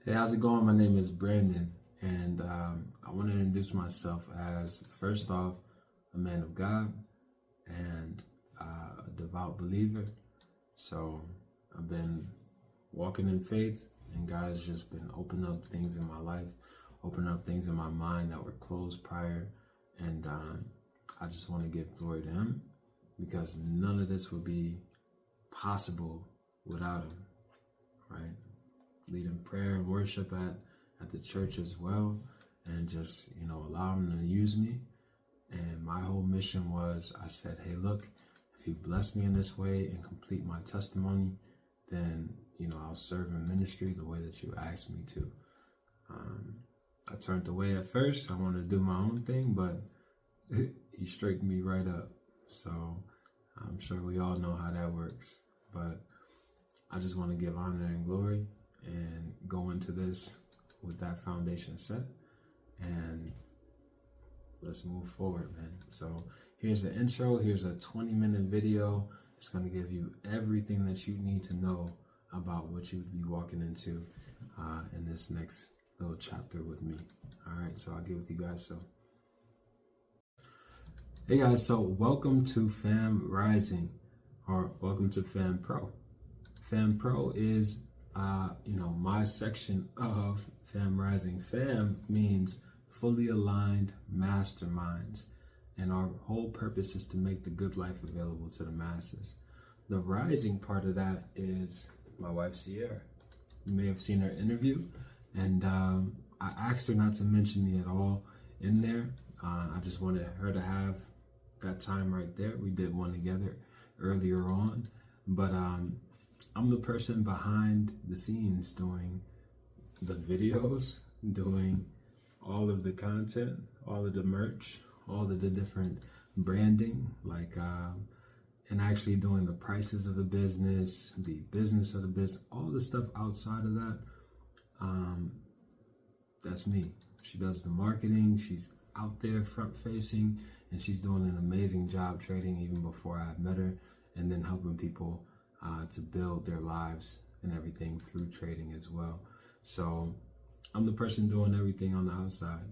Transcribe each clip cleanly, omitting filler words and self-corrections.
Hey, how's it going? My name is Brandon, and I want to introduce myself as, first off, a man of God and a devout believer. So I've been walking in faith, and God has just been opening up things in my life, opening up things in my mind that were closed prior, and I just want to give glory to Him because none of this would be possible without Him, right? Leading prayer and worship at the church as well, and just allow Him to use me. And my whole mission was, I said, hey, look, if you bless me in this way and complete my testimony, then I'll serve in ministry the way that you asked me to. I turned away at first. I wanted to do my own thing, but He straightened me right up. So I'm sure we all know how that works, but I just want to give honor and glory and go into this with that foundation set, and let's move forward, man. So here's the intro. Here's a 20-minute video. It's going to give you everything that you need to know about what you would be walking into in this next little chapter with me. All right, so I'll get with you guys. So hey guys, so welcome to Fam Rising, or welcome to Fam Pro. Fam Pro is my section of Fam Rising. Fam means fully aligned masterminds, and our whole purpose is to make the good life available to the masses. The rising part of that is my wife Sierra. You may have seen her interview, and I asked her not to mention me at all in there. I just wanted her to have that time right there. We did one together earlier on, but I'm the person behind the scenes doing the videos, doing all of the content, all of the merch, all of the different branding, and actually doing the prices of the business of the business, all the stuff outside of that. That's me. She does the marketing. She's out there front facing, and she's doing an amazing job trading even before I met her, and then helping people to build their lives and everything through trading as well. So I'm the person doing everything on the outside.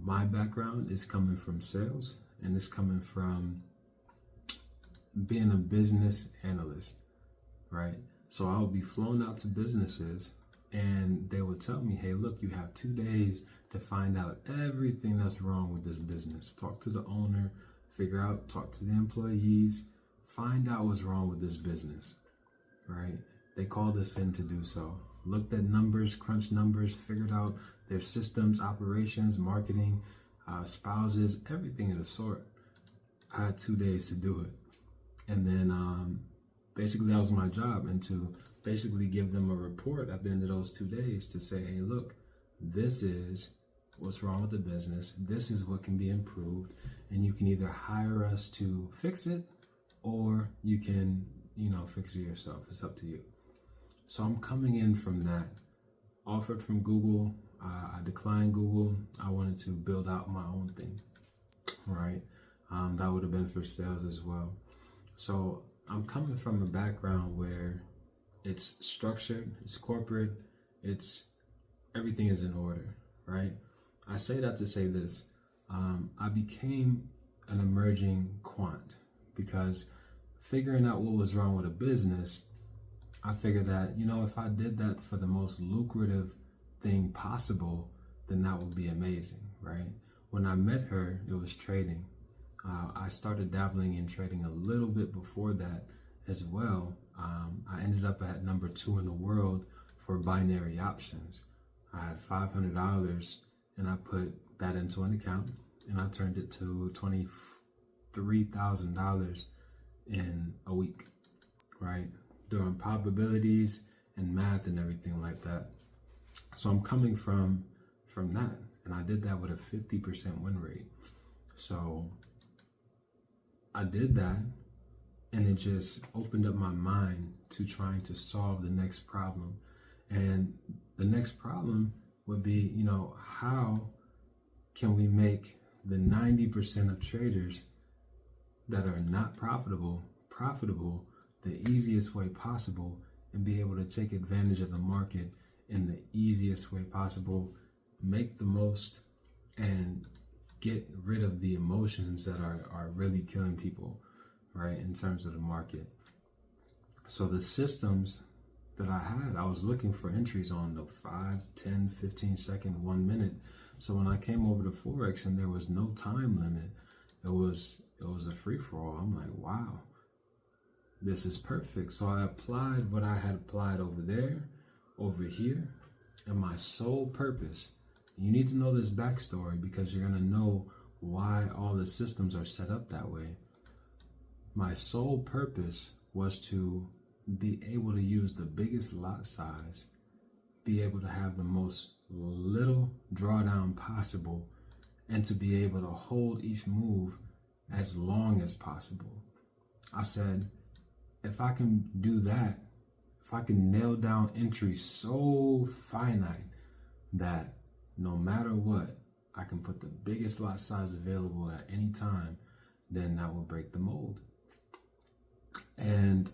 My background is coming from sales, and it's coming from being a business analyst, right? So I'll be flown out to businesses, and they will tell me, hey, look, you have 2 days to find out everything that's wrong with this business. Talk to the owner, talk to the employees, find out what's wrong with this business, right? They called us in to do so. Looked at numbers, crunched numbers, figured out their systems, operations, marketing, spouses, everything of the sort. I had 2 days to do it. And then basically that was my job, and to basically give them a report at the end of those 2 days to say, hey, look, this is what's wrong with the business. This is what can be improved. And you can either hire us to fix it, or you can, fix it yourself. It's up to you. So I'm coming in from that. Offered from Google. I declined Google. I wanted to build out my own thing, right? That would have been for sales as well. So I'm coming from a background where it's structured, it's corporate, everything is in order, right? I say that to say this. I became an emerging quant because figuring out what was wrong with a business, I figured that, if I did that for the most lucrative thing possible, then that would be amazing, right? When I met her, it was trading. I started dabbling in trading a little bit before that as well. I ended up at number 2 in the world for binary options. I had $500, and I put that into an account, and I turned it to $23,000 in a week, right? Doing probabilities and math and everything like that. So I'm coming from that, and I did that with a 50% win rate. So I did that, and it just opened up my mind to trying to solve the next problem. And the next problem would be, how can we make the 90% of traders that are not profitable the easiest way possible, and be able to take advantage of the market in the easiest way possible, make the most, and get rid of the emotions that are really killing people, right, in terms of the market. So the systems that I was looking for entries on the 5, 10, 15 second, 1 minute. So when I came over to Forex and there was no time limit, it was a free-for-all. I'm like, wow, this is perfect. So I applied what I had applied over there, over here, and my sole purpose. You need to know this backstory because you're gonna know why all the systems are set up that way. My sole purpose was to be able to use the biggest lot size, be able to have the most little drawdown possible, and to be able to hold each move as long as possible. I said, if I can do that, if I can nail down entries so finite that no matter what, I can put the biggest lot size available at any time, then that will break the mold. And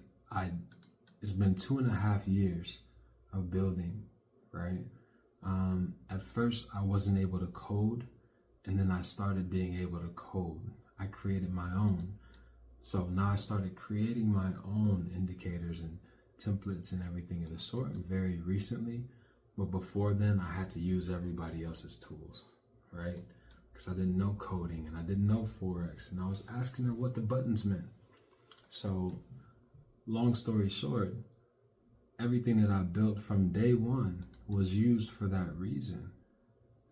it's been 2.5 years of building, right? At first, I wasn't able to code, and then I started being able to code. I created my own. So now I started creating my own indicators and templates and everything of the sort very recently. But before then, I had to use everybody else's tools, right? Because I didn't know coding and I didn't know Forex, and I was asking her what the buttons meant. So long story short, everything that I built from day one was used for that reason.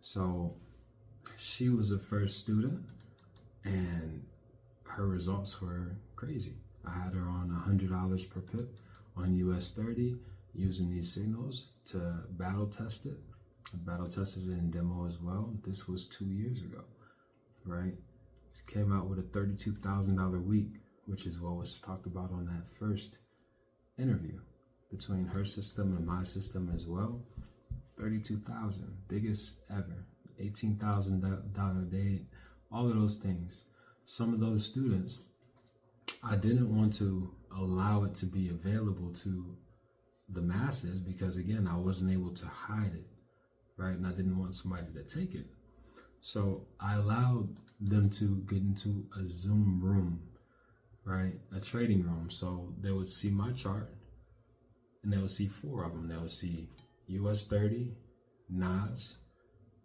So she was the first student and her results were crazy. I had her on $100 per pip on US 30 using these signals to battle test it. I battle tested it in demo as well. This was 2 years ago, right? She came out with a $32,000 week, which is what was talked about on that first interview between her system and my system as well. 32,000, biggest ever. $18,000 a day, all of those things. Some of those students, I didn't want to allow it to be available to the masses because, again, I wasn't able to hide it, right? And I didn't want somebody to take it. So I allowed them to get into a Zoom room, right? A trading room. So they would see my chart and they would see 4 of them. They would see US 30, NAS,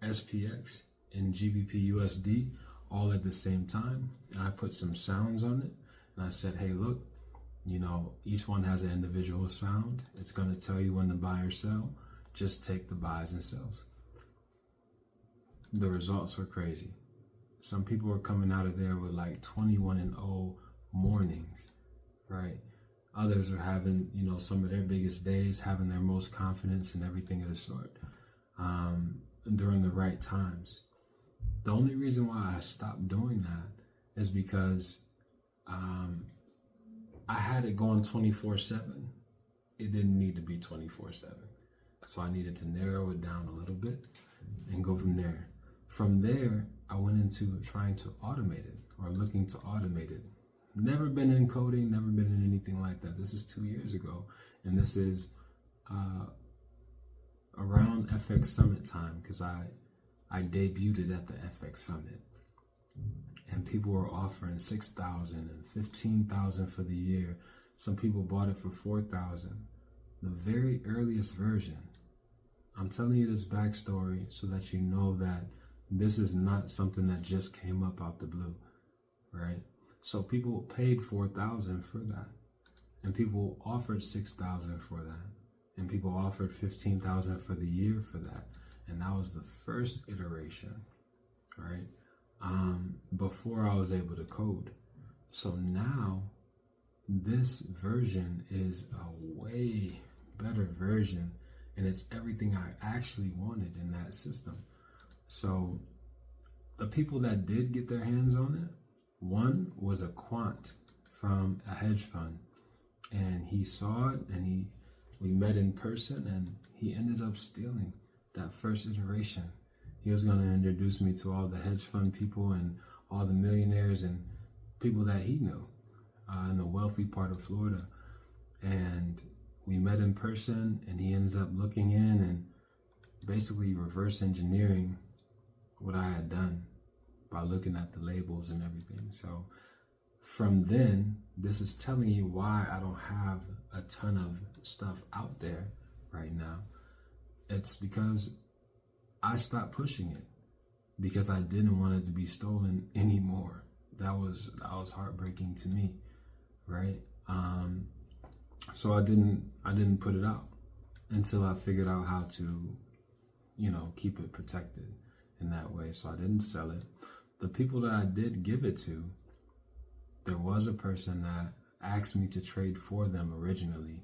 SPX, and GBP USD all at the same time. And I put some sounds on it. And I said, hey, look, you know, each one has an individual sound. It's going to tell you when to buy or sell. Just take the buys and sells. The results were crazy. Some people were coming out of there with like 21-0 mornings, right? Others are having, you know, some of their biggest days, having their most confidence and everything of the sort during the right times. The only reason why I stopped doing that is because I had it going 24/7. It didn't need to be 24/7. So I needed to narrow it down a little bit and go from there. From there, I went into trying to automate it or looking to automate it. Never been in coding, never been in anything like that. This is 2 years ago. And this is around FX Summit time because I debuted it at the FX Summit. And people were offering $6,000 and $15,000 for the year. Some people bought it for $4,000. The very earliest version. I'm telling you this backstory so that you know that this is not something that just came up out the blue, right? So people paid $4,000 for that, and people offered $6,000 for that, and people offered $15,000 for the year for that, and that was the first iteration, right? Before I was able to code. So now this version is a way better version, and it's everything I actually wanted in that system. So the people that did get their hands on it, one was a quant from a hedge fund, and he saw it, and we met in person, and he ended up stealing that first iteration. He was going to introduce me to all the hedge fund people and all the millionaires and people that he knew in the wealthy part of Florida. And we met in person, and he ended up looking in and basically reverse engineering what I had done by looking at the labels and everything. So from then, this is telling you why I don't have a ton of stuff out there right now. It's because I stopped pushing it because I didn't want it to be stolen anymore. That was heartbreaking to me, right? So I didn't put it out until I figured out how to, keep it protected in that way. So I didn't sell it. The people that I did give it to, there was a person that asked me to trade for them originally.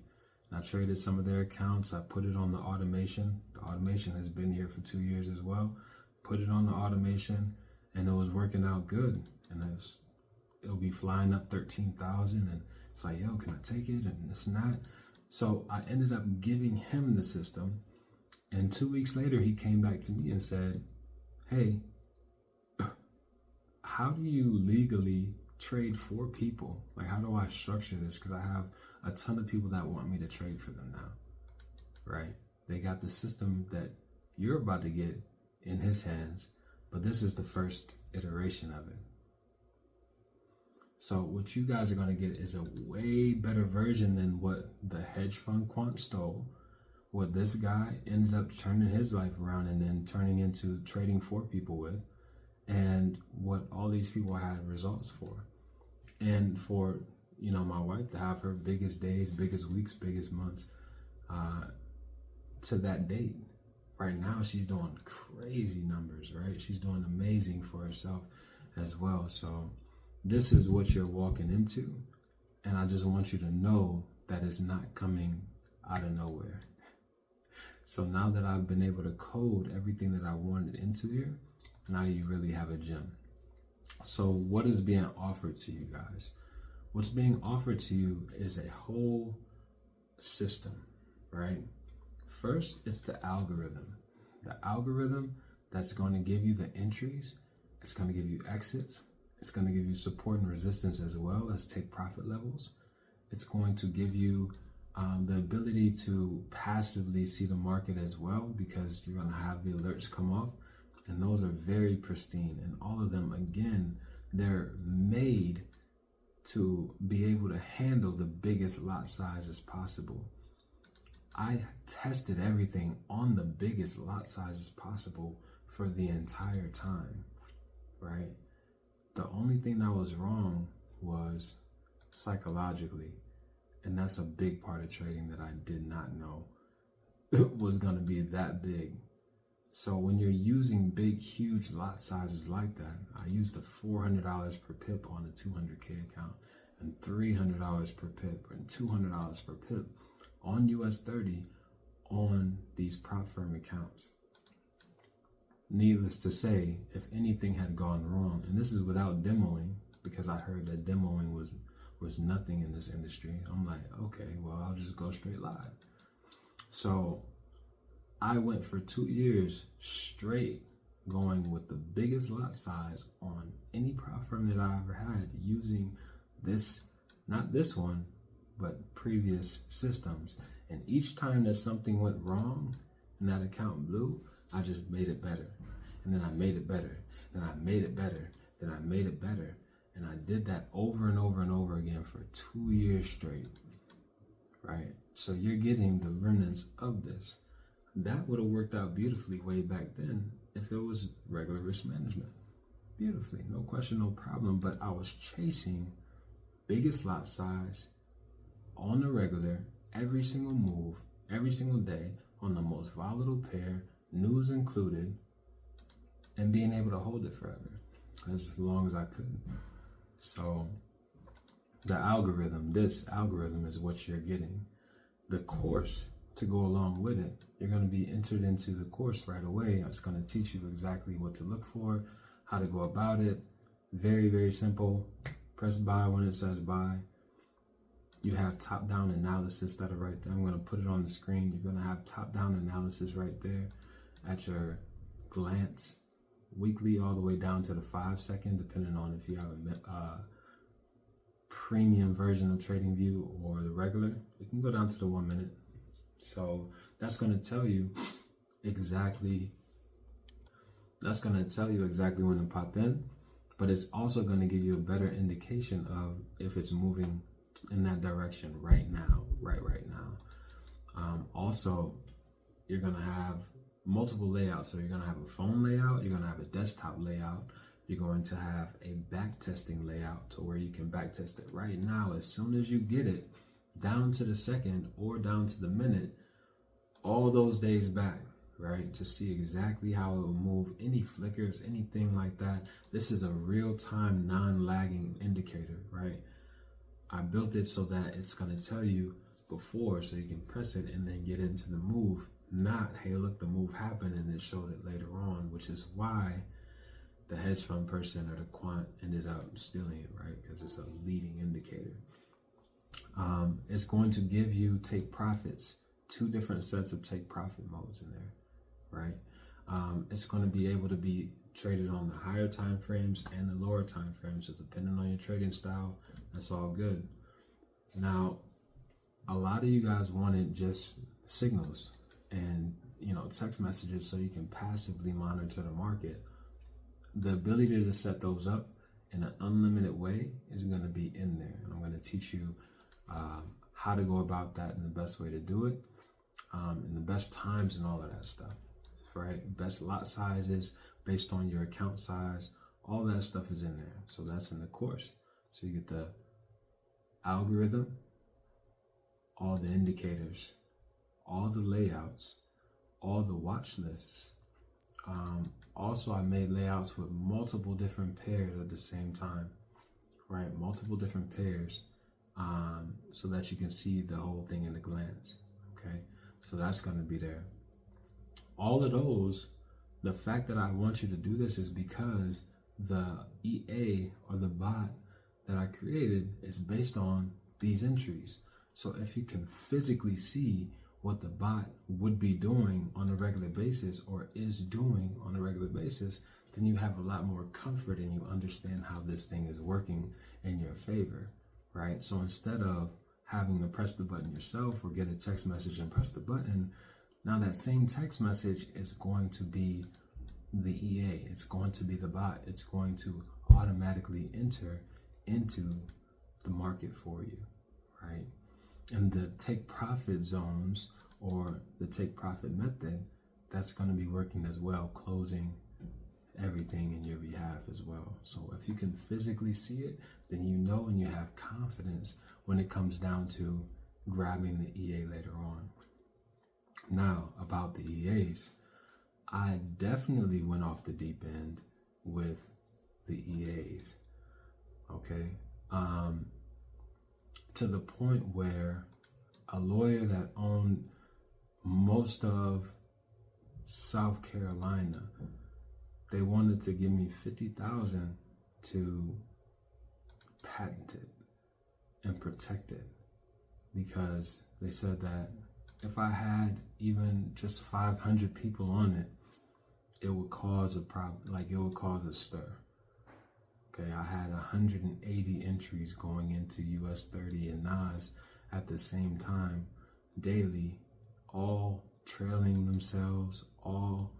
And I traded some of their accounts. I put it on the automation. The automation has been here for 2 years as well. Put it on the automation, and it was working out good. And it'll be flying up 13,000, and it's like, yo, can I take it? And this and that. So I ended up giving him the system, and 2 weeks later, he came back to me and said, hey, how do you legally trade for people? Like, how do I structure this? Because I have a ton of people that want me to trade for them now, right? They got the system that you're about to get in his hands, but this is the first iteration of it. So what you guys are going to get is a way better version than what the hedge fund quant stole, what this guy ended up turning his life around and then turning into trading for people with, and what all these people had results for. And for, my wife to have her biggest days, biggest weeks, biggest months to that date. Right now, she's doing crazy numbers, right? She's doing amazing for herself as well. So this is what you're walking into. And I just want you to know that it's not coming out of nowhere. So now that I've been able to code everything that I wanted into here, now you really have a gem. So what is being offered to you guys? What's being offered to you is a whole system, right? First, it's the algorithm. The algorithm that's going to give you the entries. It's going to give you exits. It's going to give you support and resistance as well as take profit levels. It's going to give you the ability to passively see the market as well, because you're going to have the alerts come off. And those are very pristine. And all of them, again, they're made to be able to handle the biggest lot sizes possible. I tested everything on the biggest lot sizes possible for the entire time, right? The only thing that was wrong was psychologically. And that's a big part of trading that I did not know was going to be that big. So when you're using big, huge lot sizes like that, I used the $400 per pip on a 200K account and $300 per pip and $200 per pip on US 30 on these prop firm accounts. Needless to say, if anything had gone wrong, and this is without demoing, because I heard that demoing was nothing in this industry. I'm like, okay, well, I'll just go straight live. So I went for 2 years straight going with the biggest lot size on any prop firm that I ever had, using this, not this one, but previous systems. And each time that something went wrong and that account blew, I just made it better. And then I made it better. Then I made it better. Then I made it better. And I did that over and over and over again for 2 years straight, right? So you're getting the remnants of this. That would have worked out beautifully way back then if it was regular risk management. Beautifully, no question, no problem. But I was chasing biggest lot size on the regular, every single move, every single day, on the most volatile pair, news included, and being able to hold it forever, as long as I could. So the algorithm, this algorithm is what you're getting. The course to go along with it, you're going to be entered into the course right away. It's going to teach you exactly what to look for, how to go about it. Very, very simple. Press buy when it says buy. You have top-down analysis that are right there. I'm going to put it on the screen. You're going to have top-down analysis right there at your glance, weekly all the way down to the 5 second, depending on if you have a premium version of TradingView or the regular, we can go down to the 1 minute. So that's going to tell you exactly when to pop in, but it's also going to give you a better indication of if it's moving in that direction right now. Also, you're going to have multiple layouts. So you're going to have a phone layout, you're going to have a desktop layout, you're going to have a backtesting layout to where you can backtest it right now. As soon as you get it down to the second or down to the minute, all those days back, right, to see exactly how it will move, any flickers, anything like that. This is a real-time, non-lagging indicator, right? I built it so that it's going to tell you before, so you can press it and then get into the move. Not, hey, look, the move happened and it showed it later on, which is why the hedge fund person or the quant ended up stealing it, right? Because it's a leading indicator. It's going to give you take profits, 2 different sets of take profit modes in there, right? It's going to be able to be traded on the higher time frames and the lower time frames. So depending on your trading style, that's all good. Now, a lot of you guys wanted just signals and, you know, text messages so you can passively monitor the market. The ability to set those up in an unlimited way is going to be in there. And I'm going to teach you how to go about that and the best way to do it, and the best times and all of that stuff, right? Best lot sizes based on your account size, all that stuff is in there. So that's in the course. So you get the algorithm, all the indicators, all the layouts, all the watch lists. Also, I made layouts with multiple different pairs at the same time, right? Multiple different pairs, so that you can see the whole thing in a glance, okay? So that's going to be there. All of those, the fact that I want you to do this is because the EA or the bot that I created is based on these entries. So if you can physically see what the bot would be doing on a regular basis or is doing on a regular basis, then you have a lot more comfort and you understand how this thing is working in your favor, right? So instead of having to press the button yourself or get a text message and press the button, now that same text message is going to be the EA. It's going to be the bot. It's going to automatically enter into the market for you, right? And the take profit zones or the take profit method, that's going to be working as well, closing everything in your behalf as well. So if you can physically see it, then you know and you have confidence when it comes down to grabbing the EA later on. Now, about the EAs, I definitely went off the deep end with the EAs, okay? To the point where a lawyer that owned most of South Carolina, they wanted to give me $50,000 to patent it and protect it, because they said that if I had even just 500 people on it, it would cause a problem, like it would cause a stir. Okay, I had 180 entries going into US 30 and NAS at the same time daily, all trailing themselves, all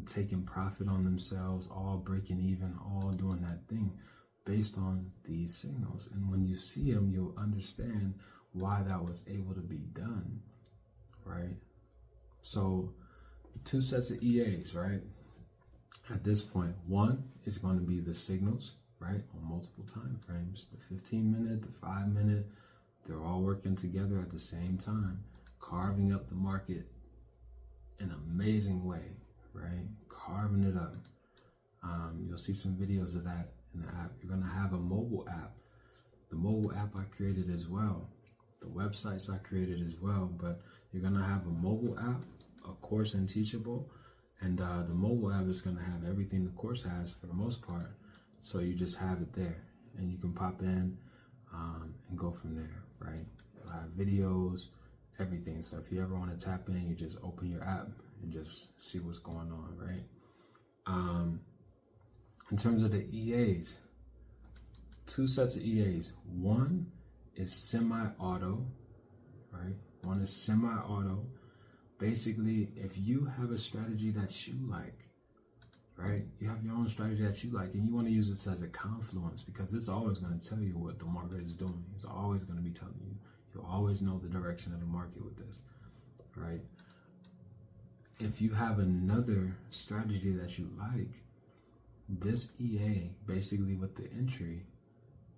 taking profit on themselves, all breaking even, all doing that thing based on these signals. And when you see them, you'll understand why that was able to be done, right? So 2 sets of EAs, right? At this point, one is going to be the signals, right, on multiple time frames. The 15-minute, the 5-minute, they're all working together at the same time, carving up the market in an amazing way, right? Carving it up. You'll see some videos of that in the app. You're going to have a mobile app. The mobile app I created as well. The websites I created as well. But you're going to have a mobile app, a course in Teachable. And the mobile app is going to have everything the course has for the most part. So you just have it there. And you can pop in and go from there, right? You'll have videos, everything. So if you ever want to tap in, you just open your app and just see what's going on, right? In terms of the EAs, two sets of EAs. One is semi-auto, right? One is semi-auto. Basically, if you have a strategy that you like, right? You have your own strategy that you like, and you want to use this as a confluence, because it's always going to tell you what the market is doing. It's always going to be telling you. You'll always know the direction of the market with this, right? If you have another strategy that you like, this EA, basically with the entry,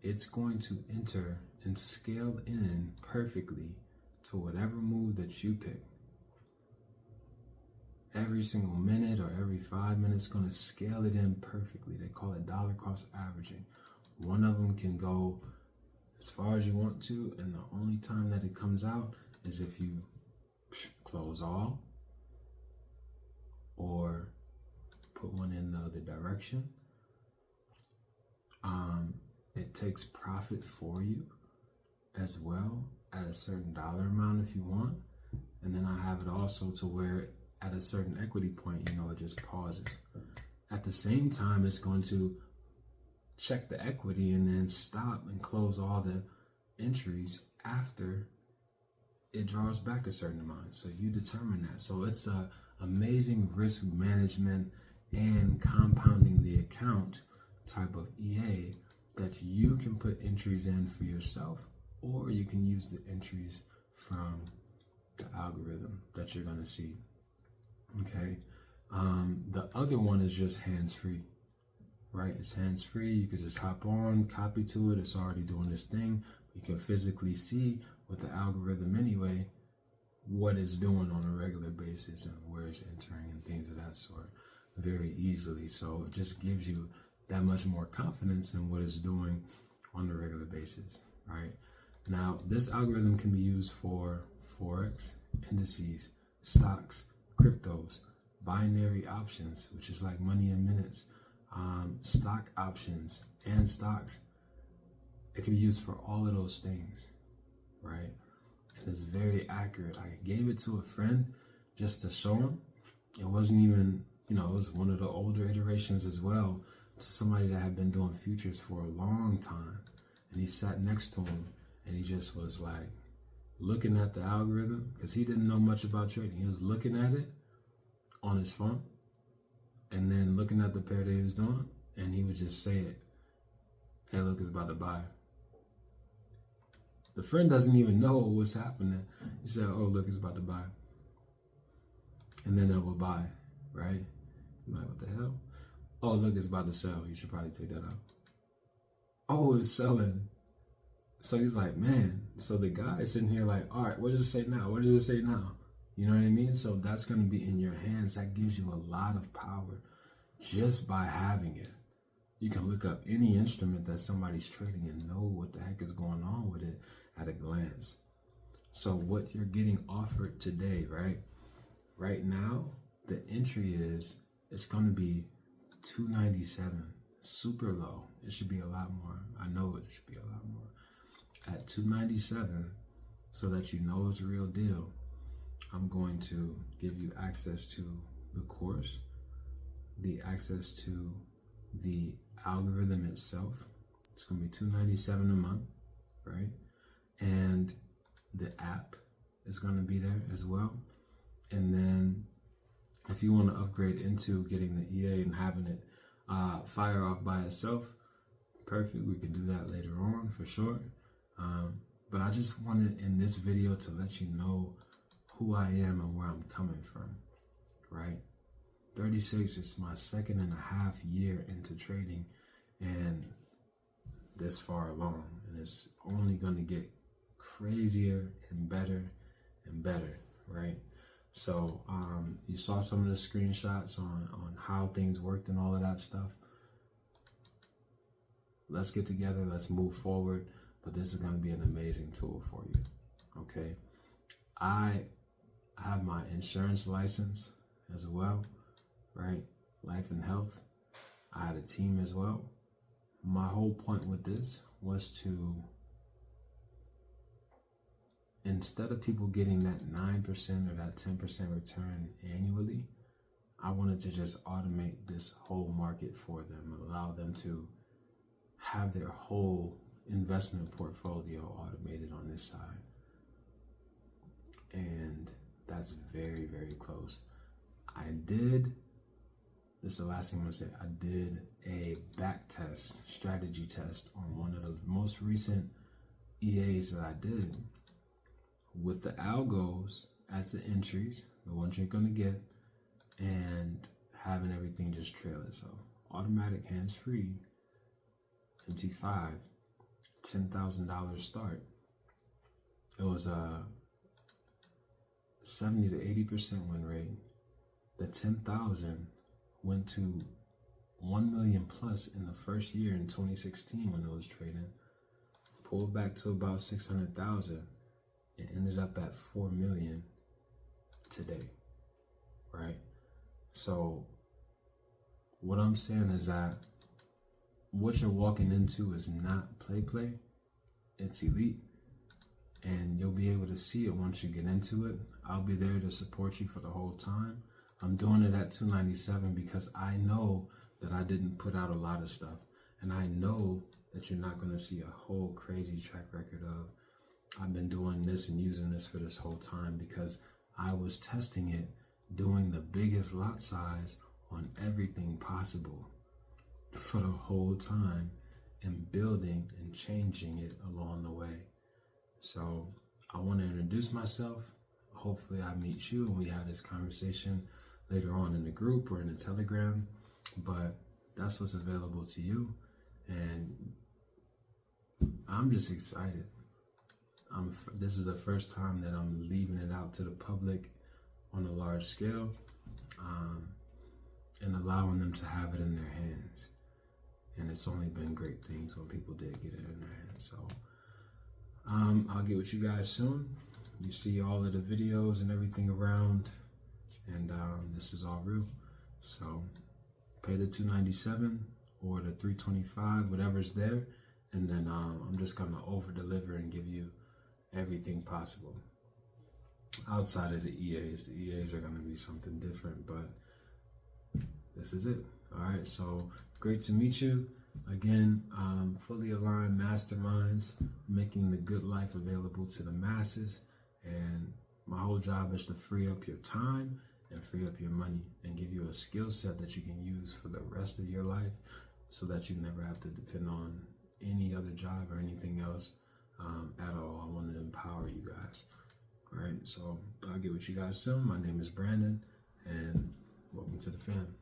it's going to enter and scale in perfectly to whatever move that you pick. Every single minute or every 5 minutes, going to scale it in perfectly. They call it dollar cost averaging. One of them can go as far as you want to, and the only time that it comes out is if you close all or put one in the other direction. It takes profit for you as well at a certain dollar amount if you want. And then I have it also to where at a certain equity point, you know, it just pauses. At the same time, it's going to check the equity and then stop and close all the entries after it draws back a certain amount. So you determine that. So it's a amazing risk management and compounding the account type of EA that you can put entries in for yourself, or you can use the entries from the algorithm that you're going to see. Okay. The other one is just hands-free, right? It's hands-free. You could just hop on, copy to it. It's already doing this thing. You can physically see with the algorithm anyway what it's doing on a regular basis and where it's entering and things of that sort very easily. So it just gives you that much more confidence in what it's doing on a regular basis, right? Now, this algorithm can be used for Forex, indices, stocks, cryptos, binary options, which is like money in minutes, stock options and stocks. It can be used for all of those things, right? And it's very accurate. I gave it to a friend just to show him. It wasn't even, you know, it was one of the older iterations as well, to somebody that had been doing futures for a long time. And he sat next to him and he just was like looking at the algorithm, because he didn't know much about trading. He was looking at it on his phone and then looking at the pair that he was doing, and he would just say it, hey, look, it's about to buy. The friend doesn't even know what's happening. He said, oh, look, it's about to buy. And then it will buy, right? I'm like, what the hell? Oh, look, it's about to sell. You should probably take that out. Oh, it's selling. So he's like, man. So the guy is sitting here like, all right, what does it say now? What does it say now? You know what I mean? So that's going to be in your hands. That gives you a lot of power just by having it. You can look up any instrument that somebody's trading and know what the heck is going on with it at a glance. So what you're getting offered today, right? Right now, the entry is, it's going to be 297, super low. It should be a lot more. I know it should be a lot more. At 297, so that you know it's a real deal, I'm going to give you access to the course, the access to the algorithm itself. It's going to be $297 a month, right? And the app is going to be there as well. And then if you want to upgrade into getting the EA and having it fire off by itself, perfect. We can do that later on for sure. But I just wanted in this video to let you know who I am and where I'm coming from, right? 36 is my 2.5 year into trading, and this far along, and it's only going to get crazier and better, right? So you saw some of the screenshots on how things worked and all of that stuff. Let's get together, let's move forward, but this is going to be an amazing tool for you, okay? I have my insurance license as well, right? Life and health. I had a team as well. My whole point with this was to, instead of people getting that 9% or that 10% return annually, I wanted to just automate this whole market for them and allow them to have their whole investment portfolio automated on this side. And that's very, very close. This is the last thing I'm gonna say. I did a back test, strategy test on one of the most recent EAs that I did with the algos as the entries, the ones you're gonna get, and having everything just trail itself. Automatic hands-free, MT5, $10,000 start. It was a 70 to 80% win rate. The 10,000 went to 1 million plus in the first year in 2016 when it was trading. Pulled back to about 600,000. It ended up at 4 million today, right? So what I'm saying is that what you're walking into is not play, it's elite. And you'll be able to see it once you get into it. I'll be there to support you for the whole time. I'm doing it at 297 because I know that I didn't put out a lot of stuff. And I know that you're not going to see a whole crazy track record of, I've been doing this and using this for this whole time, because I was testing it, doing the biggest lot size on everything possible for the whole time and building and changing it along the way. So I want to introduce myself. Hopefully I meet you and we have this conversation later on in the group or in the Telegram, but that's what's available to you. And I'm just excited. This is the first time that I'm leaving it out to the public on a large scale, and allowing them to have it in their hands. And it's only been great things when people did get it in their hands. So I'll get with you guys soon. You see all of the videos and everything around, and this is all real. So pay the 297 or the 325, whatever's there, and then I'm just gonna over deliver and give you everything possible. Outside of the EAs, the EAs are gonna be something different, but this is it. All right, so great to meet you. Again, fully aligned masterminds, making the good life available to the masses. And my whole job is to free up your time and free up your money and give you a skill set that you can use for the rest of your life, so that you never have to depend on any other job or anything else at all. I want to empower you guys. All right, so I'll get with you guys soon. My name is Brandon, and welcome to the fam.